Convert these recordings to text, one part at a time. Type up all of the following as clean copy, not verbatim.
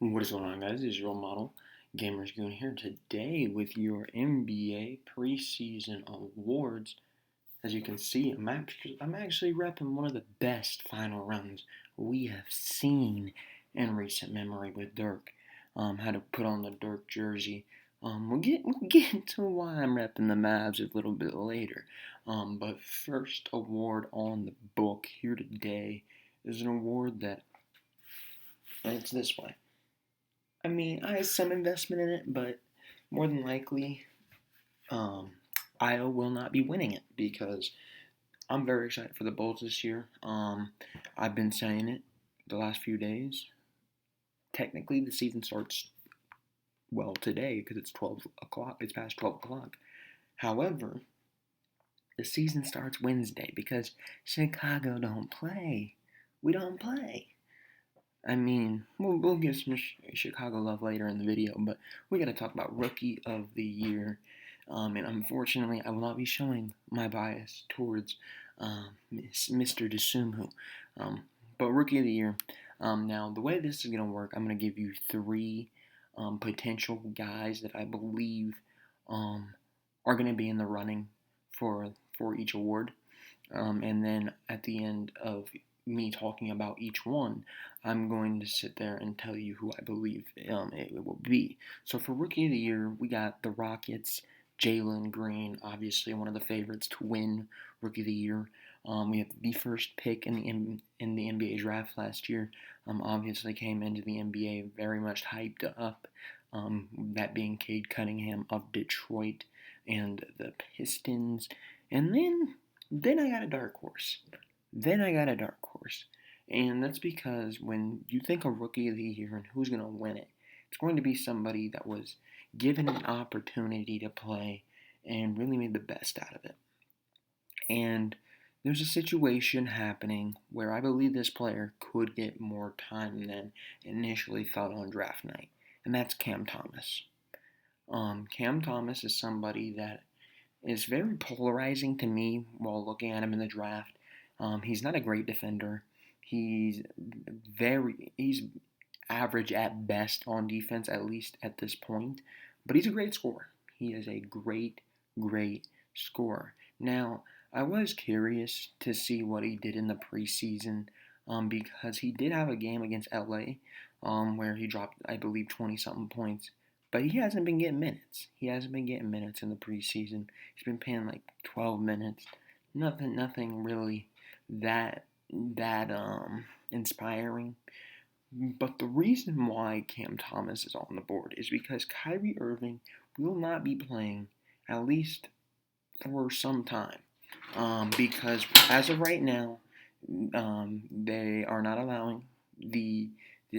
What is going on, guys? This is your model Gamers Goon here today with your NBA preseason awards. As you can see, I'm actually repping one of the best final runs we have seen in recent memory with Dirk. Had to put on the Dirk jersey. We'll get to why I'm repping the Mavs a little bit later. But first award on the book here today is an award that it's this way. I mean, I have some investment in it, but more than likely, Io will not be winning it because I'm very excited for the Bulls this year. I've been saying it the last few days. Technically, the season starts today because it's 12 o'clock. It's past 12 o'clock. However, the season starts Wednesday because Chicago don't play. We don't play. I mean, we'll get some Chicago love later in the video, but we got to talk about Rookie of the Year. And unfortunately, I will not be showing my bias towards Mr. DeSumo. But Rookie of the Year. Now, the way this is going to work, I'm going to give you three potential guys that I believe are going to be in the running for each award. And then at the end of me talking about each one, I'm going to sit there and tell you who I believe it will be. So for Rookie of the Year, we got the Rockets, Jaylen Green, obviously one of the favorites to win Rookie of the Year. We have the first pick in the NBA draft last year. Obviously came into the NBA very much hyped up. That being Cade Cunningham of Detroit and the Pistons. And then I got a dark horse. And that's because when you think of Rookie of the Year and who's going to win it, it's going to be somebody that was given an opportunity to play and really made the best out of it. And there's a situation happening where I believe this player could get more time than initially thought on draft night, and that's Cam Thomas. Cam Thomas is somebody that is very polarizing to me while looking at him in the draft. He's not a great defender. He's average at best on defense, at least at this point. But he's a great scorer. He is a great scorer. Now, I was curious to see what he did in the preseason because he did have a game against LA where he dropped, I believe, 20-something points. But he hasn't been getting minutes. He hasn't been getting minutes in the preseason. He's been playing like 12 minutes. Nothing really that inspiring. But the reason why Cam Thomas is on the board is because Kyrie Irving will not be playing at least for some time. Because as of right now, they are not allowing the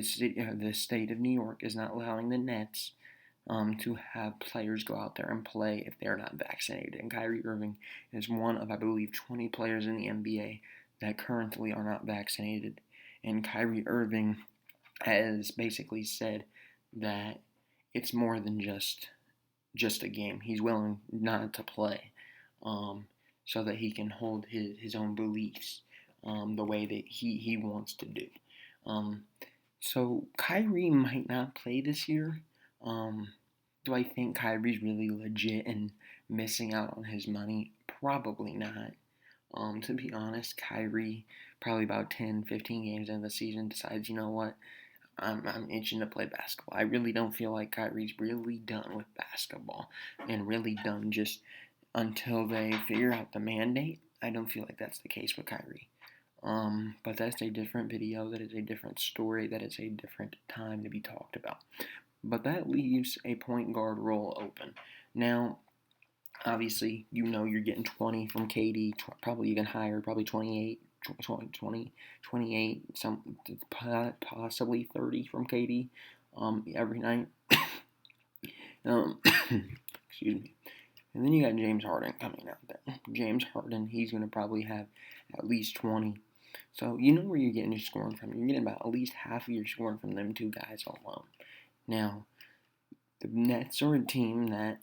state of New York is not allowing the Nets to have players go out there and play if they're not vaccinated. And Kyrie Irving is one of, I believe, 20 players in the NBA that currently are not vaccinated. And Kyrie Irving has basically said that it's more than just a game. He's willing not to play so that he can hold his own beliefs the way that he wants to do. So Kyrie might not play this year. Do I think Kyrie's really legit and missing out on his money? Probably not. To be honest, Kyrie, probably about 10, 15 games into the season, decides, you know what, I'm itching to play basketball. I really don't feel like Kyrie's really done with basketball and really done just until they figure out the mandate. I don't feel like that's the case with Kyrie. But that's a different video. That is a different story. That is a different time to be talked about. But that leaves a point guard role open. Now, obviously, you know you're getting 20 from KD, probably even higher, probably 28, 28, some possibly 30 from KD every night. Excuse me. And then you got James Harden coming out there. James Harden, he's going to probably have at least 20. So you know where you're getting your scoring from. You're getting about at least half of your scoring from them two guys alone. Now, the Nets are a team that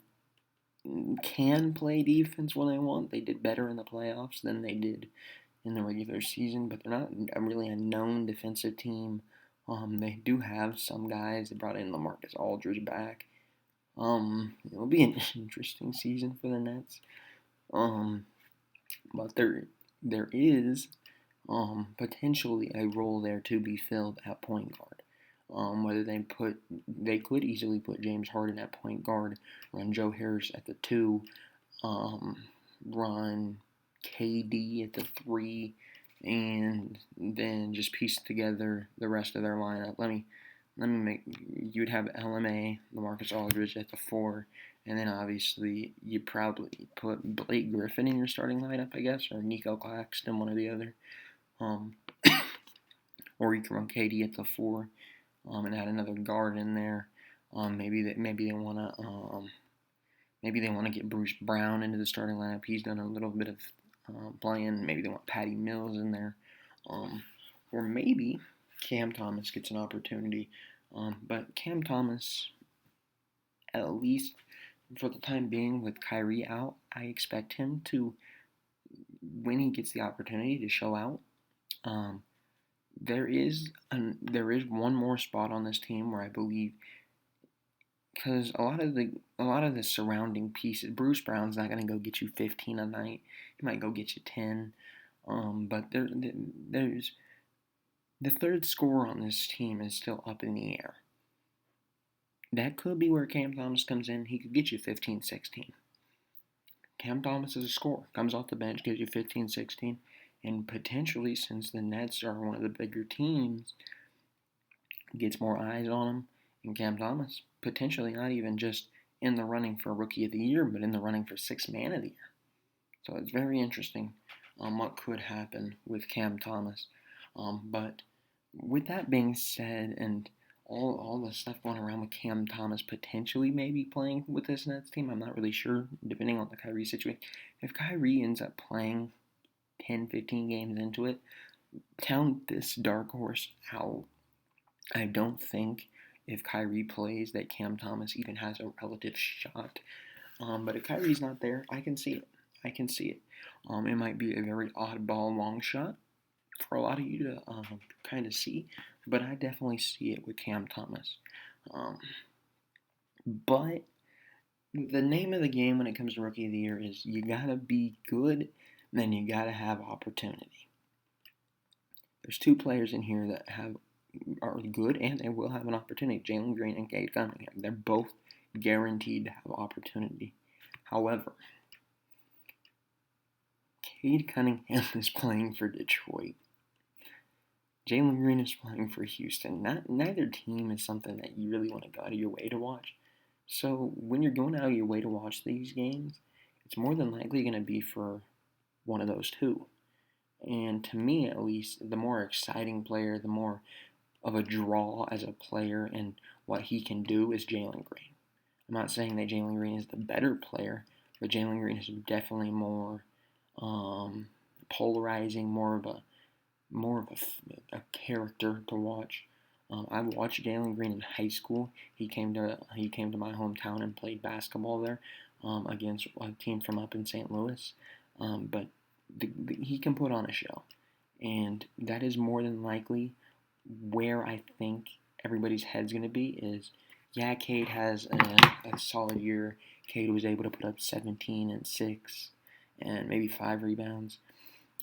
can play defense when they want. They did better in the playoffs than they did in the regular season, but they're not really a known defensive team They do have some guys. They brought in LaMarcus Aldridge back. It'll be an interesting season for the Nets. But there is potentially a role there to be filled at point guard. Whether they could easily put James Harden at point guard, run Joe Harris at the 2, run KD at the 3, and then just piece together the rest of their lineup. Let me you'd have LMA, LaMarcus Aldridge at the 4, and then obviously you'd probably put Blake Griffin in your starting lineup, I guess, or Nico Claxton, one or the other. Or you can run KD at the 4, and add another guard in there. Maybe they want to get Bruce Brown into the starting lineup. He's done a little bit of playing. Maybe they want Patty Mills in there, or maybe Cam Thomas gets an opportunity. But Cam Thomas, at least for the time being, with Kyrie out, I expect him to, when he gets the opportunity, to show out. There is one more spot on this team where I believe, because a lot of the surrounding pieces, Bruce Brown's not going to go get you 15 a night. He might go get you 10. But there's the third scorer on this team is still up in the air. That could be where Cam Thomas comes in. He could get you 15, 16. Cam Thomas is a scorer. Comes off the bench, gives you 15, 16. And potentially, since the Nets are one of the bigger teams, gets more eyes on him. And Cam Thomas, potentially not even just in the running for Rookie of the Year, but in the running for Sixth Man of the Year. So it's very interesting what could happen with Cam Thomas. But with that being said, and all the stuff going around with Cam Thomas potentially maybe playing with this Nets team, I'm not really sure, depending on the Kyrie situation. If Kyrie ends up playing 10, 15 games into it, count this dark horse out. I don't think if Kyrie plays that Cam Thomas even has a relative shot. But if Kyrie's not there, I can see it. It might be a very oddball long shot for a lot of you to kind of see, but I definitely see it with Cam Thomas. But the name of the game when it comes to Rookie of the Year is you gotta be good, and then you gotta have opportunity. There's 2 players in here that are good, and they will have an opportunity. Jaylen Green and Cade Cunningham. They're both guaranteed to have opportunity. However, Cade Cunningham is playing for Detroit. Jaylen Green is playing for Houston. Neither team is something that you really want to go out of your way to watch. So when you're going out of your way to watch these games, it's more than likely going to be for one of those 2. And to me, at least, the more exciting player, the more of a draw as a player and what he can do is Jaylen Green. I'm not saying that Jaylen Green is the better player, but Jaylen Green is definitely more polarizing, more of a character to watch. I watched Jaylen Green in high school. He came to my hometown and played basketball there against a team from up in St. Louis. But he can put on a show, and that is more than likely where I think everybody's head's going to be. Is yeah, Cade has a solid year. Cade was able to put up 17 and 6 and maybe 5 rebounds.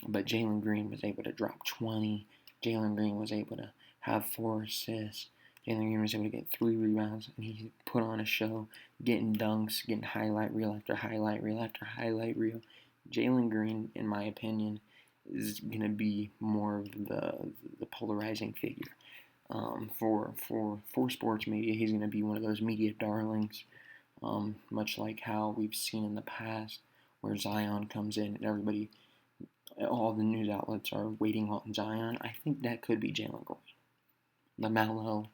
But Jaylen Green was able to drop 20. Jaylen Green was able to have 4 assists. Jaylen Green was able to get 3 rebounds. And he put on a show, getting dunks, getting highlight reel after highlight reel after highlight reel. Jaylen Green, in my opinion, is going to be more of the polarizing figure. For sports media, he's going to be one of those media darlings, much like how we've seen in the past, where Zion comes in and all the news outlets are waiting on Zion. I think that could be Jaylen Green. Lamellar,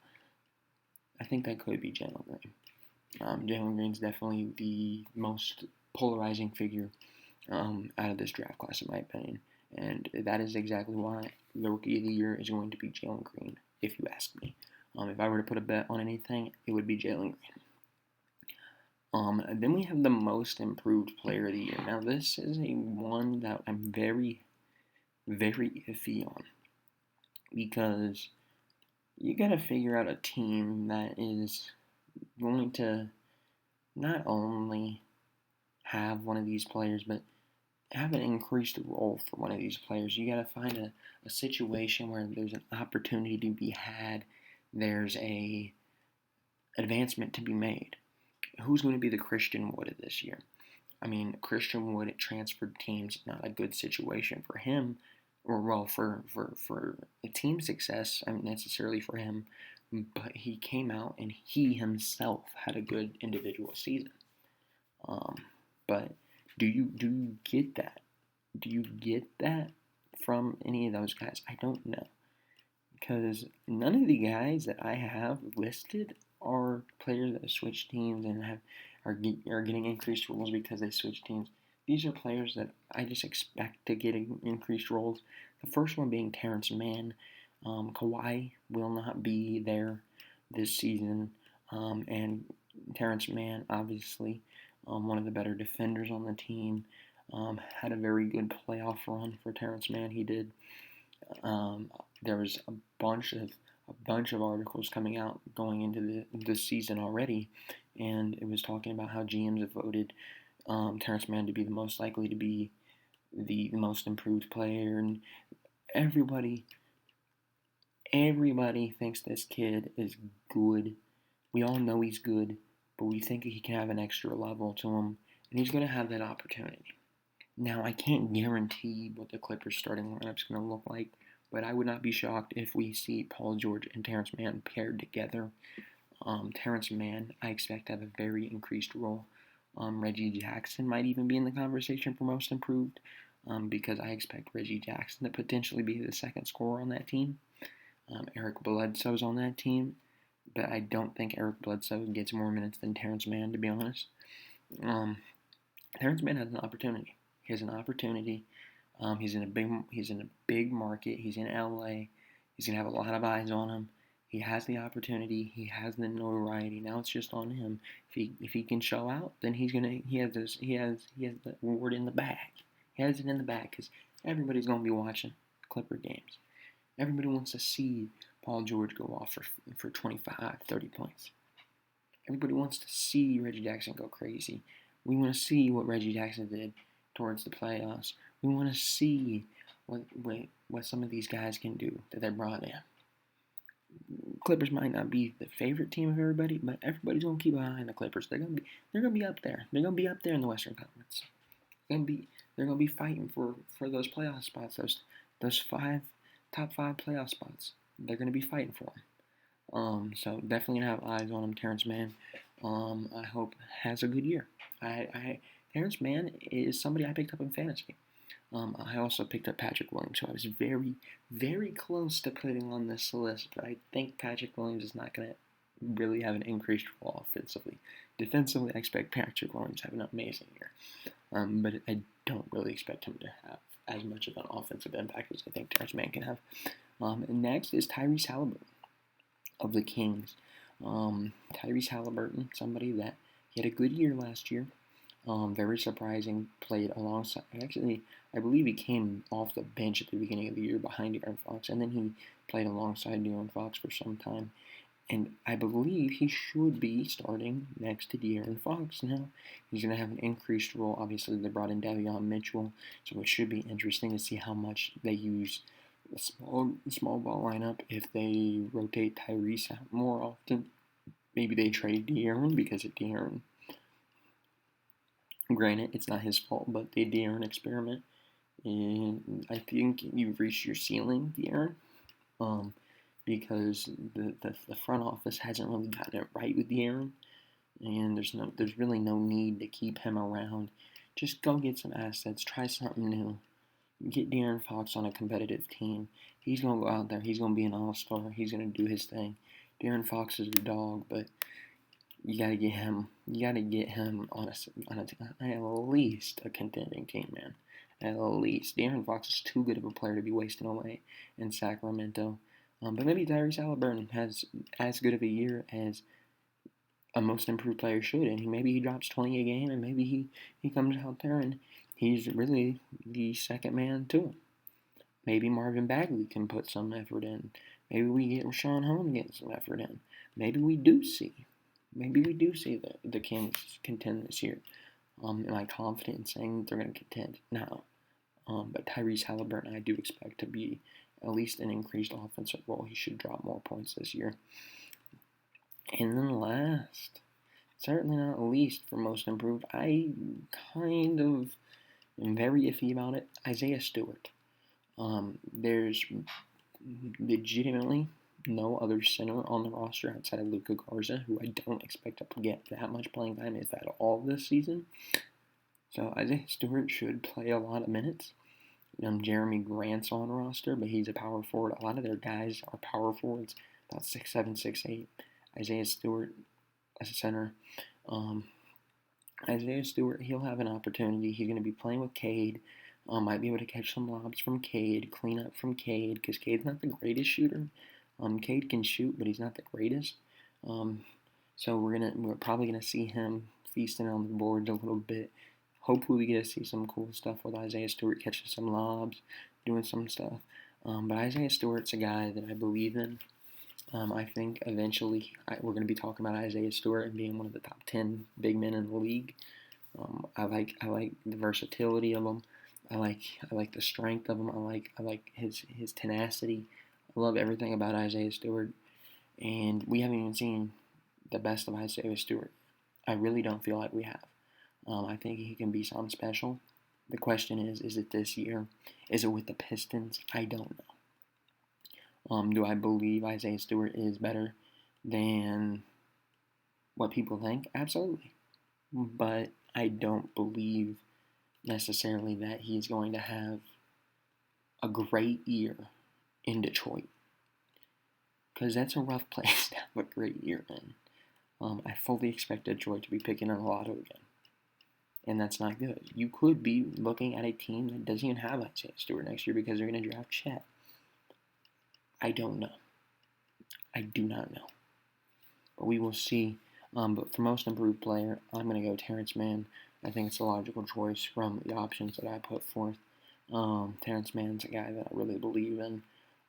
I think that could be Jaylen Green. Jaylen Green's definitely the most polarizing figure out of this draft class, in my opinion. And that is exactly why the Rookie of the Year is going to be Jaylen Green, if you ask me. If I were to put a bet on anything, it would be Jaylen Green. Then we have the Most Improved Player of the Year. Now, this is one that I'm very, very iffy on, because you got to figure out a team that is going to not only have one of these players, but have an increased role for one of these players. You got to find a situation where there's an opportunity to be had. There's a advancement to be made. Who's going to be the Christian Wood of this year? I mean, Christian Wood at transferred teams, not a good situation for him, or well, for a team success, I mean, necessarily for him, but he came out and he himself had a good individual season. Um, but do you get that? Do you get that from any of those guys? I don't know, because none of the guys that I have listed are players that have switched teams and are getting increased roles because they switched teams. These are players that I just expect to get increased roles. The first one being Terrence Mann. Kawhi will not be there this season, and Terrence Mann, obviously, one of the better defenders on the team, had a very good playoff run for Terrence Mann. He did. There was a bunch of articles coming out going into the season already, and it was talking about how GMs have voted Terrence Mann to be the most likely to be the most improved player, and everybody thinks this kid is good. We all know he's good, but we think he can have an extra level to him, and he's going to have that opportunity. Now, I can't guarantee what the Clippers starting lineup is going to look like, but I would not be shocked if we see Paul George and Terrence Mann paired together. Terrence Mann, I expect to have a very increased role. Reggie Jackson might even be in the conversation for most improved, because I expect Reggie Jackson to potentially be the second scorer on that team. Eric Bledsoe's on that team, but I don't think Eric Bledsoe gets more minutes than Terrence Mann, to be honest. Terrence Mann has an opportunity. He has an opportunity. He's in a big market. He's in LA. He's gonna have a lot of eyes on him. He has the opportunity. He has the notoriety. Now it's just on him. If he can show out, then he has the award in the bag. He has it in the bag because everybody's gonna be watching Clipper games. Everybody wants to see Paul George go off for 25, 30 points. Everybody wants to see Reggie Jackson go crazy. We want to see what Reggie Jackson did towards the playoffs. We want to see what some of these guys can do that they brought in. Clippers might not be the favorite team of everybody, but everybody's gonna keep an eye on the Clippers. They're gonna be up there. They're gonna be up there in the Western Conference. They're gonna be fighting for those playoff spots. Those top five playoff spots. They're gonna be fighting for them. So definitely gonna have eyes on him. Terrence Mann, I hope has a good year. Terrence Mann is somebody I picked up in fantasy. I also picked up Patrick Williams, so I was very, very close to putting on this list, but I think Patrick Williams is not going to really have an increased role offensively. Defensively, I expect Patrick Williams to have an amazing year, but I don't really expect him to have as much of an offensive impact as I think Terrence Mann can have. And next is Tyrese Halliburton of the Kings. Tyrese Halliburton, somebody that he had a good year last year. Very surprising, played alongside, actually, I believe he came off the bench at the beginning of the year behind De'Aaron Fox, and then he played alongside De'Aaron Fox for some time. And I believe he should be starting next to De'Aaron Fox now. He's going to have an increased role. Obviously, they brought in Davion Mitchell, so it should be interesting to see how much they use a small ball lineup. If they rotate Tyrese out more often, maybe they trade De'Aaron because of De'Aaron. Granted, it's not his fault, but the De'Aaron experiment, and I think you've reached your ceiling, De'Aaron, because the front office hasn't really gotten it right with De'Aaron, and there's really no need to keep him around. Just go get some assets, try something new, get De'Aaron Fox on a competitive team. He's gonna go out there, he's gonna be an all-star, he's gonna do his thing. De'Aaron Fox is the dog, but you gotta get him. You gotta get him on at least a contending team, man. At least De'Aaron Fox is too good of a player to be wasting away in Sacramento. But maybe Tyrese Halliburton has as good of a year as a most improved player should, and maybe he drops 20 a game, and maybe he comes out there and he's really the second man to him. Maybe Marvin Bagley can put some effort in. Maybe we get Rashawn Holmes getting some effort in. Maybe we do see the Kings contend this year. Am I confident in saying that they're going to contend? No. But Tyrese Halliburton, I do expect to be at least an increased offensive role. He should drop more points this year. And then last, certainly not least for most improved, I kind of am very iffy about it. Isaiah Stewart. There's legitimately no other center on the roster outside of Luka Garza, who I don't expect to get that much playing time, if at all, this season. So Isaiah Stewart should play a lot of minutes. Jeremy Grant's on roster, but he's a power forward. A lot of their guys are power forwards, about 6'7", 6'8". Isaiah Stewart as a center. Isaiah Stewart, he'll have an opportunity. He's going to be playing with Cade. Might be able to catch some lobs from Cade, clean up from Cade, because Cade's not the greatest shooter. Cade can shoot, but he's not the greatest. So we're probably gonna see him feasting on the boards a little bit. Hopefully we get to see some cool stuff with Isaiah Stewart catching some lobs, doing some stuff. But Isaiah Stewart's a guy that I believe in. I think eventually we're going to be talking about Isaiah Stewart and being one of the top 10 big men in the league. I like the versatility of him. I like the strength of him. I like his tenacity. I love everything about Isaiah Stewart. And we haven't even seen the best of Isaiah Stewart. I really don't feel like we have. I think he can be something special. The question is it this year? Is it with the Pistons? I don't know. Do I believe Isaiah Stewart is better than what people think? Absolutely. But I don't believe necessarily that he's going to have a great year in Detroit. Because that's a rough place to have a great year in. I fully expect Detroit to be picking in a lotto again. And that's not good. You could be looking at a team that doesn't even have Isaiah Stewart next year because they're going to draft Chet. I don't know. I do not know. But we will see. But for most improved player, I'm going to go Terrence Mann. I think it's a logical choice from the options that I put forth. Terrence Mann's a guy that I really believe in,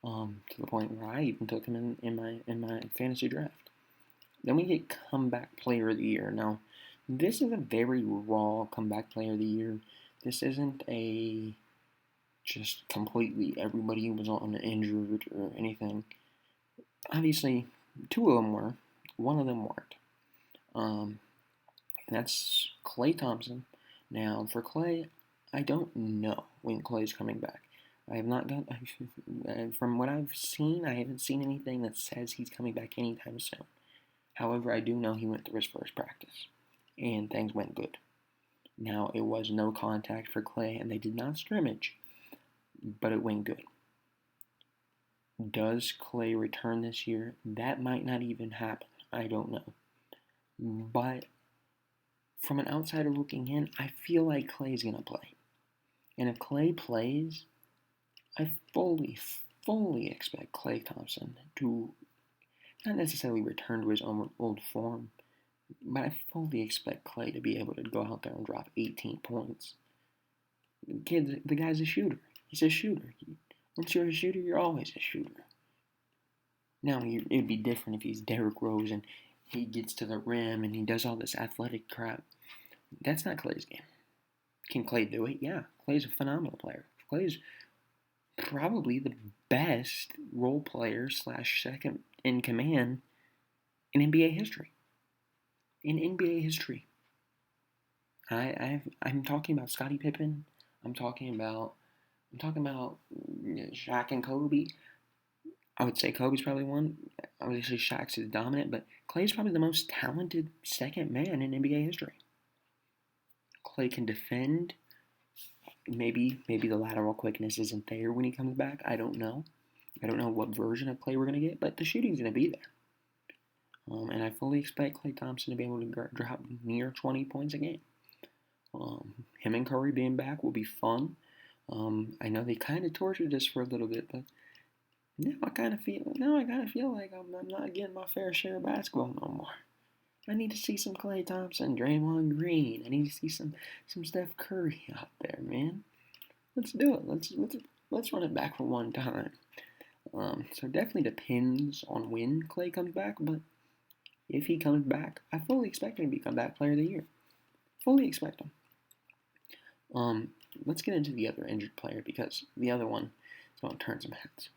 to the point where I even took him in my fantasy draft. Then we get comeback player of the year. Now, this is a very raw comeback player of the year. This isn't a just completely everybody was on injured or anything. Obviously, two of them were. One of them weren't. And that's Klay Thompson. Now, for Klay, I don't know when Klay's coming back. I have not got, from what I've seen, I haven't seen anything that says he's coming back anytime soon. However, I do know he went through his first practice, and things went good. Now, it was no contact for Klay, and they did not scrimmage, but it went good. Does Klay return this year? That might not even happen. I don't know. But from an outsider looking in, I feel like Klay's going to play. And if Klay plays, I fully expect Klay Thompson to not necessarily return to his old form, but I fully expect Klay to be able to go out there and drop 18 points. The guy's a shooter. He's a shooter. Once you're a shooter, you're always a shooter. Now, it'd be different if he's Derrick Rose and he gets to the rim and he does all this athletic crap. That's not Klay's game. Can Klay do it? Yeah. Klay's a phenomenal player. Klay's probably the best role player / second in command in NBA history. In NBA history. I'm talking about Scottie Pippen. I'm talking about Shaq and Kobe. I would say Kobe's probably one. I would say Shaq's is dominant, but Klay's probably the most talented second man in NBA history. Klay can defend. Maybe the lateral quickness isn't there when he comes back. I don't know. I don't know what version of Klay we're going to get, but the shooting's going to be there. And I fully expect Klay Thompson to be able to drop near 20 points a game. Him and Curry being back will be fun. I know they kind of tortured us for a little bit, but now I kind of feel like I'm not getting my fair share of basketball no more. I need to see some Klay Thompson, Draymond Green. I need to see some Steph Curry out there, man. Let's do it. Let's run it back for one time. So it definitely depends on when Clay comes back, but if he comes back, I fully expect him to be comeback player of the year. Fully expect him. Let's get into the other injured player because the other one is going to turn some heads.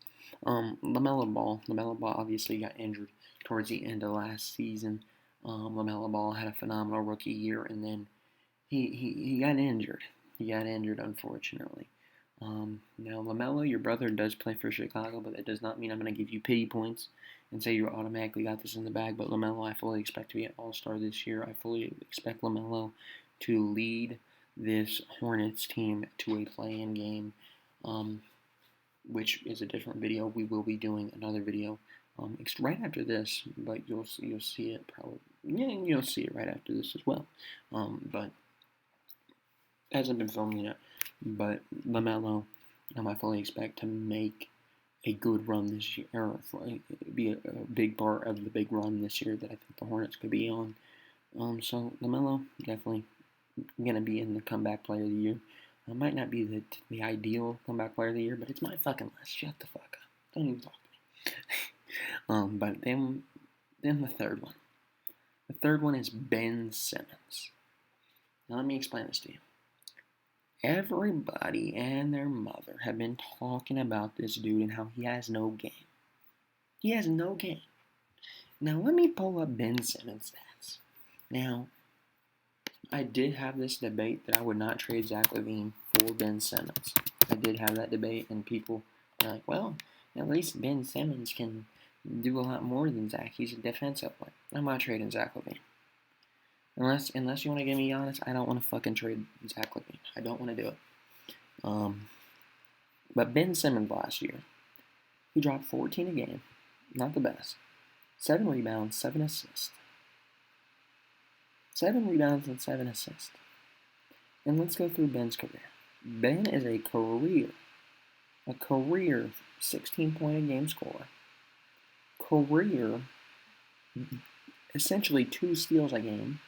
Lamellar Ball. Lamellar Ball obviously got injured towards the end of last season. Lamellar Ball had a phenomenal rookie year, and then he got injured. He got injured, unfortunately. Now, LaMelo, your brother, does play for Chicago, but that does not mean I'm going to give you pity points and say you automatically got this in the bag. But LaMelo, I fully expect to be an all-star this year. I fully expect LaMelo to lead this Hornets team to a play-in game, which is a different video. We will be doing another video right after this, but you'll see it probably. Yeah, you'll see it right after this as well. But hasn't been filmed yet. But LaMelo, I fully expect to make a good run this year, or be a big part of the big run this year that I think the Hornets could be on. So LaMelo definitely gonna be in the comeback player of the year. Might not be the ideal comeback player of the year, but it's my fucking list. Shut the fuck up. Don't even talk to me. But then the third one. The third one is Ben Simmons. Now let me explain this to you. Everybody and their mother have been talking about this dude and how he has no game. He has no game. Now let me pull up Ben Simmons' stats. Now, I did have this debate that I would not trade Zach LaVine for Ben Simmons. I did have that debate, and people are like, well, at least Ben Simmons can do a lot more than Zach. He's a defensive player. I'm not trading Zach LaVine. Unless you want to get me honest, I don't want to fucking trade Zach LaVine. I don't want to do it. But Ben Simmons last year, he dropped 14 a game. Not the best. 7 rebounds, 7 assists. 7 rebounds and 7 assists. And let's go through Ben's career. Ben is a career 16-point-a-game scorer. Career, essentially 2 steals a game.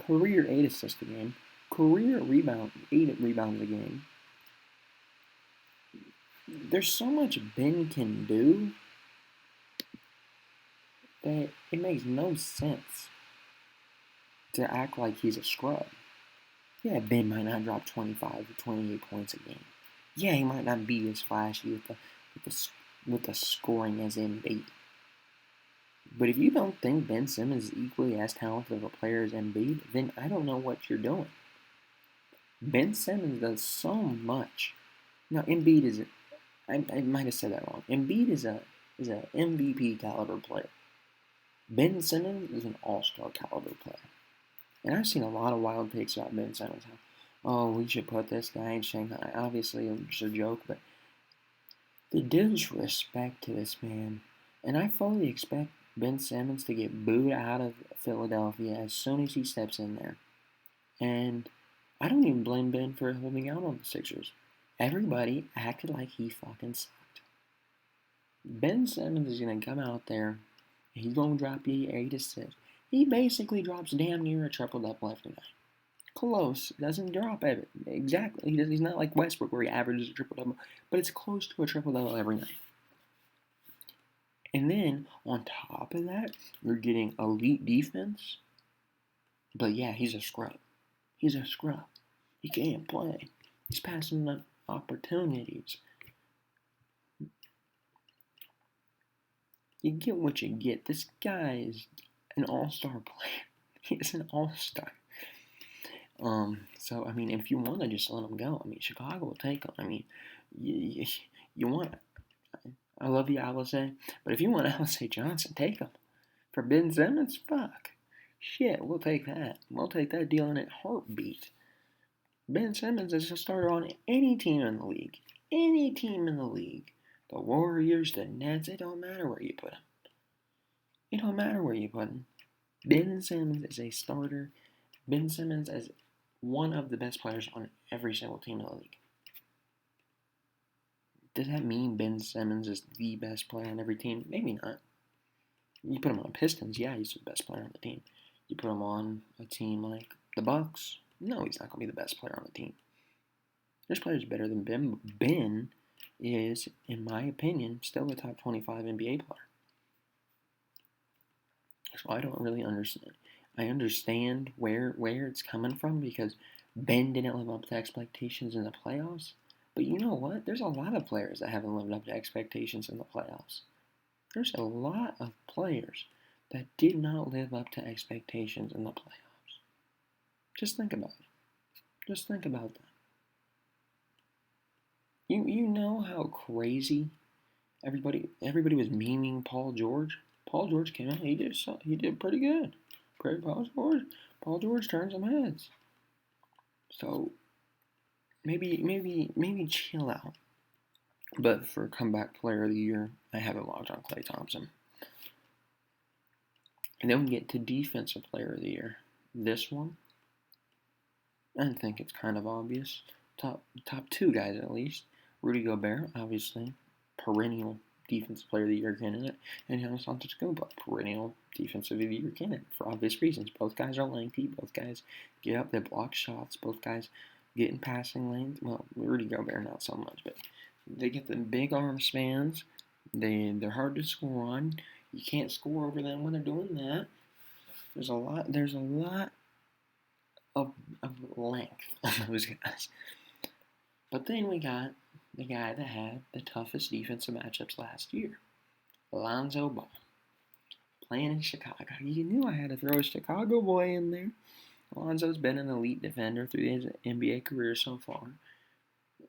Career 8 assists a game. Career 8 rebounds a game. There's so much Ben can do that it makes no sense to act like he's a scrub. Yeah, Ben might not drop 25 or 28 points a game. Yeah, he might not be as flashy with the scoring as Embiid. But if you don't think Ben Simmons is equally as talented of a player as Embiid, then I don't know what you're doing. Ben Simmons does so much. Now, Embiid is I might have said that wrong. Embiid is a MVP caliber player. Ben Simmons is an all-star caliber player. And I've seen a lot of wild takes about Ben Simmons. Oh, we should put this guy in Shanghai. Obviously, it was just a joke, but the disrespect to this man. And I fully expect Ben Simmons to get booed out of Philadelphia as soon as he steps in there. And I don't even blame Ben for holding out on the Sixers. Everybody acted like he fucking sucked. Ben Simmons is going to come out there, and he's going to drop you 8 assists. He basically drops damn near a triple-double every night. Close. Doesn't drop it exactly. He's not like Westbrook where he averages a triple-double, but it's close to a triple-double every night. And then, on top of that, you're getting elite defense. But yeah, he's a scrub. He's a scrub. He can't play. He's passing up opportunities. You get what you get. This guy is an all-star player. He is an all-star. So, I mean, if you want to just let him go, I mean, Chicago will take him. I mean, you want I love you, Alice, but if you want Alice Johnson, take him. For Ben Simmons, fuck. Shit, we'll take that. We'll take that deal in a heartbeat. Ben Simmons is a starter on any team in the league. Any team in the league. The Warriors, the Nets, it don't matter where you put him. It don't matter where you put him. Ben Simmons is a starter. Ben Simmons is one of the best players on every single team in the league. Does that mean Ben Simmons is the best player on every team? Maybe not. You put him on the Pistons, yeah, he's the best player on the team. You put him on a team like the Bucks, no, he's not going to be the best player on the team. There's players better than Ben. Ben is, in my opinion, still a top 25 NBA player. So I don't really understand. I understand where it's coming from because Ben didn't live up to expectations in the playoffs. But you know what? There's a lot of players that haven't lived up to expectations in the playoffs. There's a lot of players that did not live up to expectations in the playoffs. Just think about it. Just think about that. You know how crazy everybody was memeing Paul George. Paul George came out. He did pretty good. Paul George turned some heads. So maybe chill out. But for comeback player of the year, I have it locked on Klay Thompson. And then we get to defensive player of the year. This one, I think it's kind of obvious. Top two guys at least. Rudy Gobert, obviously, perennial defensive player of the year candidate, and Giannis Antetokounmpo, perennial defensive of the year candidate for obvious reasons. Both guys are lengthy. Both guys get up. They block shots. Both guys get in passing lanes. Well, Rudy Gobert not so much, but they get the big arm spans. They're hard to score on. You can't score over them when they're doing that. There's a lot of length on those guys. But then we got the guy that had the toughest defensive matchups last year, Lonzo Ball, playing in Chicago. You knew I had to throw a Chicago boy in there. Lonzo's been an elite defender through his NBA career so far,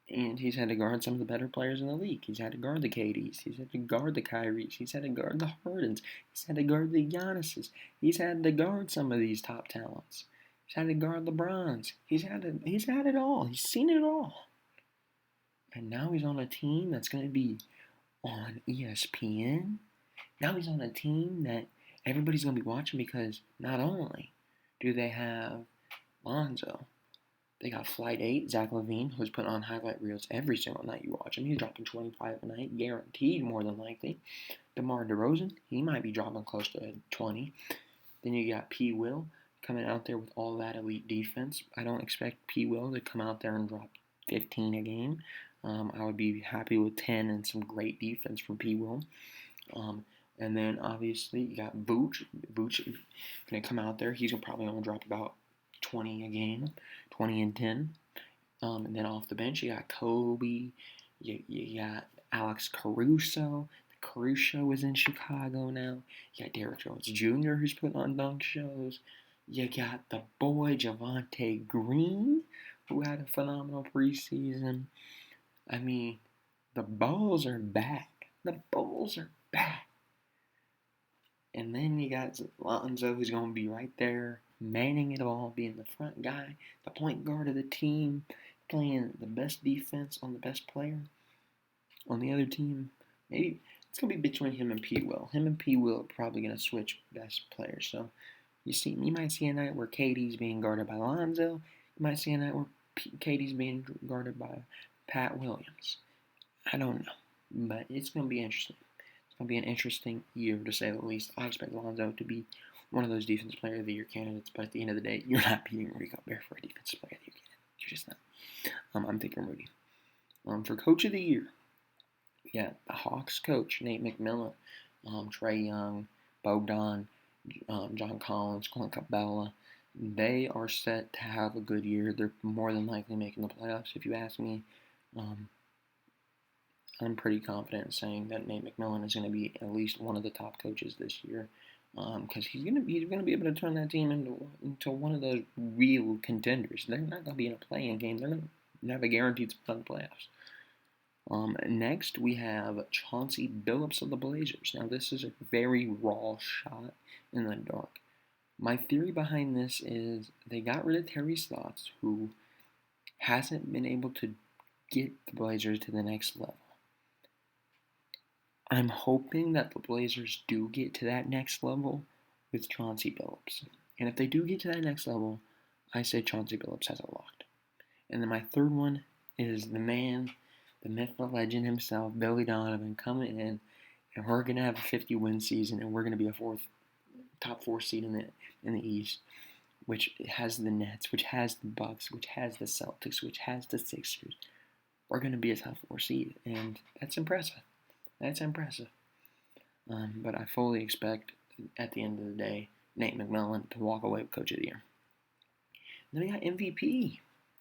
and he's had to guard some of the better players in the league. He's had to guard the KDs. He's had to guard the Kyries. He's had to guard the Hardens. He's had to guard the Giannis's. He's had to guard some of these top talents. He's had to guard LeBrons. He's had it all. He's seen it all. And now he's on a team that's going to be on ESPN. Now he's on a team that everybody's going to be watching because not only do they have Lonzo, they got Flight 8, Zach LaVine, who's put on highlight reels every single night you watch him. He's dropping 25 a night, guaranteed more than likely. DeMar DeRozan, he might be dropping close to 20. Then you got P. Will coming out there with all that elite defense. I don't expect P. Will to come out there and drop 15 a game. I would be happy with 10 and some great defense from P. Will. And then obviously you got Vooch. Vooch is going to come out there. He's probably going to drop about 20 a game, 20 and 10. And then off the bench you got Kobe. You got Alex Caruso. Caruso is in Chicago now. You got Derrick Jones Jr. who's putting on dunk shows. You got the boy Javonte Green, who had a phenomenal preseason. I mean, the Bulls are back. The Bulls are back. And then you got Lonzo, who's going to be right there, manning it all, being the front guy, the point guard of the team, playing the best defense on the best player on the other team. Maybe it's going to be between him and P. Will. Him and P. Will are probably going to switch best players. So you might see a night where KD's being guarded by Lonzo. You might see a night where KD's being guarded by Pat Williams. I don't know, but it's going to be interesting. It's going to be an interesting year, to say the least. I expect Lonzo to be one of those Defensive Player of the Year candidates, but at the end of the day, you're not beating Rudy Gobert for a Defensive Player of the Year candidate. You're just not. I'm thinking Rudy. For Coach of the Year, we got the Hawks coach, Nate McMillan, Trae Young, Bogdan, John Collins, Clint Capella. They are set to have a good year. They're more than likely making the playoffs, if you ask me. I'm pretty confident in saying that Nate McMillan is going to be at least one of the top coaches this year, because he's going to be able to turn that team into one of those real contenders. They're not going to be in a play-in game. They're going to have a guaranteed spot in the playoffs. Next, we have Chauncey Phillips of the Blazers. Now, this is a very raw shot in the dark. My theory behind this is they got rid of Tyrese Halliburton, who hasn't been able to get the Blazers to the next level. I'm hoping that the Blazers do get to that next level with Chauncey Phillips. And if they do get to that next level, I say Chauncey Phillips has it locked. And then my third one is the man, the myth, the legend himself, Billy Donovan, coming in, and we're going to have a 50-win season, and we're going to be a top 4 seed in the East, which has the Nets, which has the Bucks, which has the Celtics, which has the Sixers. we're going to be a top 4 seed, and that's impressive. That's impressive. But I fully expect, at the end of the day, Nate McMillan to walk away with Coach of the Year. Then we got MVP.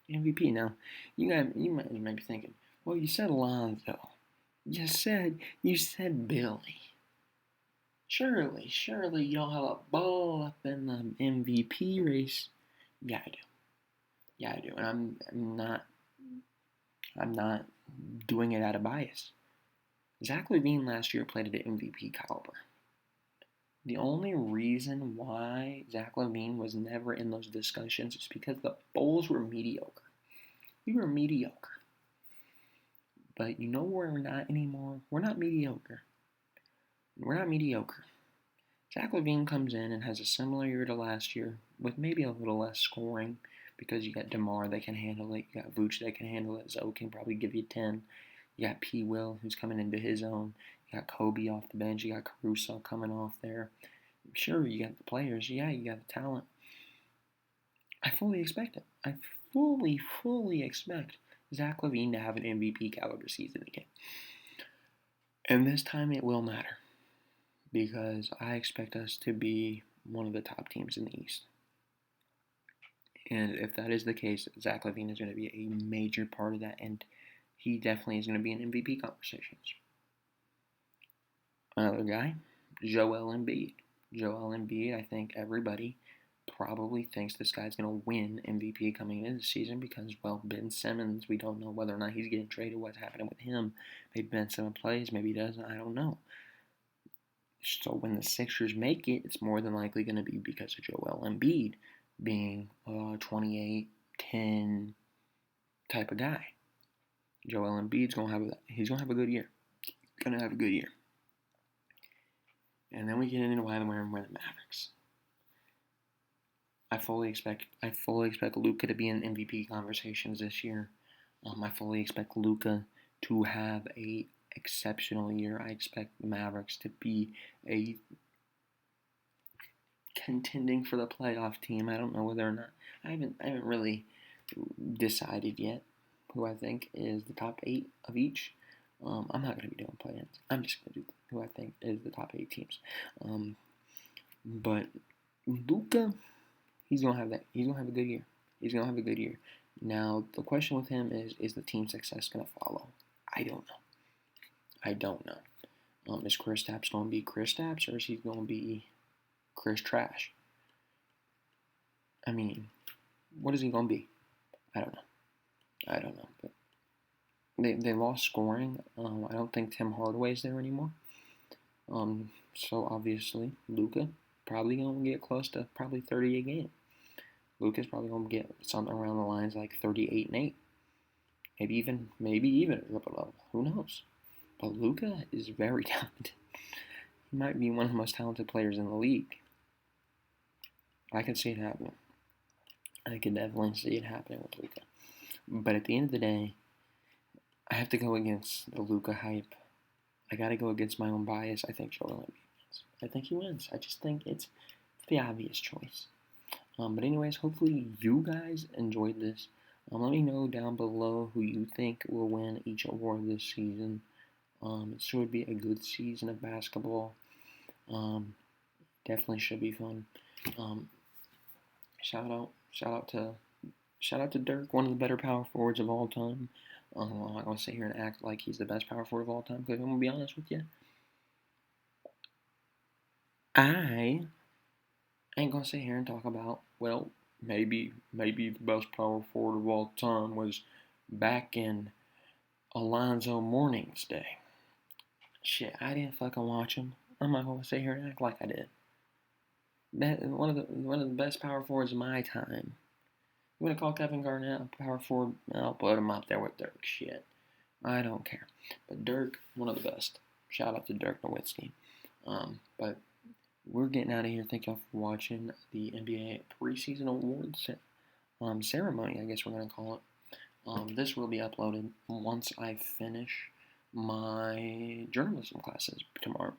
MVP. Now, you might be thinking, well, you said Lonzo. You said Billy. Surely you don't have a ball up in the MVP race. Yeah, I do. And I'm not doing it out of bias. Zach LaVine last year played at an MVP caliber. The only reason why Zach LaVine was never in those discussions is because the Bulls were mediocre. We were mediocre. But you know where we're not anymore? We're not mediocre. Zach LaVine comes in and has a similar year to last year with maybe a little less scoring because you got DeMar that can handle it. You got Vooch that can handle it. Zoe can probably give you 10. You got P. Will who's coming into his own. You got Kobe off the bench. You got Caruso coming off there. Sure, you got the players. Yeah, you got the talent. I fully expect it. I fully expect Zach LaVine to have an MVP caliber season again. And this time it will matter because I expect us to be one of the top teams in the East. And if that is the case, Zach LaVine is going to be a major part of that, and he definitely is going to be in MVP conversations. Another guy, Joel Embiid. I think everybody probably thinks this guy's going to win MVP coming into the season because, well, Ben Simmons, we don't know whether or not he's getting traded, what's happening with him. Maybe Ben Simmons plays, maybe he doesn't, I don't know. So when the Sixers make it, it's more than likely going to be because of Joel Embiid being a 28, 10 type of guy. Joel Embiid's going to have a good year. Going to have a good year. And then we get into why we're the Mavericks. I fully expect Luka to be in MVP conversations this year. I fully expect Luka to have a exceptional year. I expect the Mavericks to be a contending for the playoff team. I don't know whether or not I haven't really decided yet who I think is the top 8 of each. I'm not going to be doing play-ins. I'm just going to do who I think is the top 8 teams. But Luka, he's going to have that. He's going to have a good year. Now, the question with him is the team success going to follow? I don't know. Is Chris Stapps going to be Chris Stapps, or is he going to be Chris Trash? I mean, what is he going to be? I don't know. But they lost scoring. I don't think Tim Hardaway's there anymore. So obviously, Luka probably going to get close to probably 30 a game. Luka's probably going to get something around the lines like 38 and 8. Maybe even a triple level. Who knows? But Luka is very talented. He might be one of the most talented players in the league. I can see it happening. I can definitely see it happening with Luka. But at the end of the day, I have to go against the Luka hype. I got to go against my own bias. I think Joel Embiid wins. I think he wins. I just think it's the obvious choice. But anyways, hopefully you guys enjoyed this. Let me know down below who you think will win each award this season. It should be a good season of basketball. Definitely should be fun. Shout out to Dirk, one of the better power forwards of all time. I'm not gonna sit here and act like he's the best power forward of all time because I'm gonna be honest with you. I ain't gonna sit here and talk about, well, maybe the best power forward of all time was back in Alonzo Mourning's day. Shit, I didn't fucking watch him. I'm not gonna sit here and act like I did. One of the best power forwards of my time. You wanna call Kevin Garnett a power forward? I'll put him up there with Dirk. Shit, I don't care. But Dirk, one of the best. Shout out to Dirk Nowitzki. But we're getting out of here. Thank y'all for watching the NBA Preseason Awards ceremony, I guess we're going to call it. This will be uploaded once I finish my journalism classes tomorrow.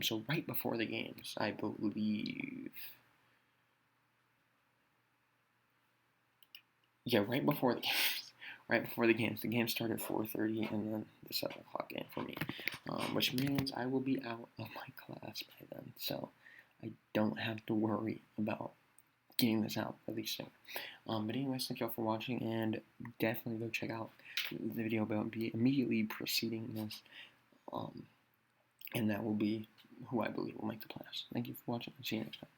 So right before the games, I believe. Yeah, right before the games. right before the games. The game started at 4:30, and then the 7 o'clock game for me, which means I will be out of my class by then, so I don't have to worry about getting this out at least soon. But anyways, thank y'all for watching, and definitely go check out the video about immediately preceding this, and that will be who I believe will make the playoffs. Thank you for watching, and see you next time.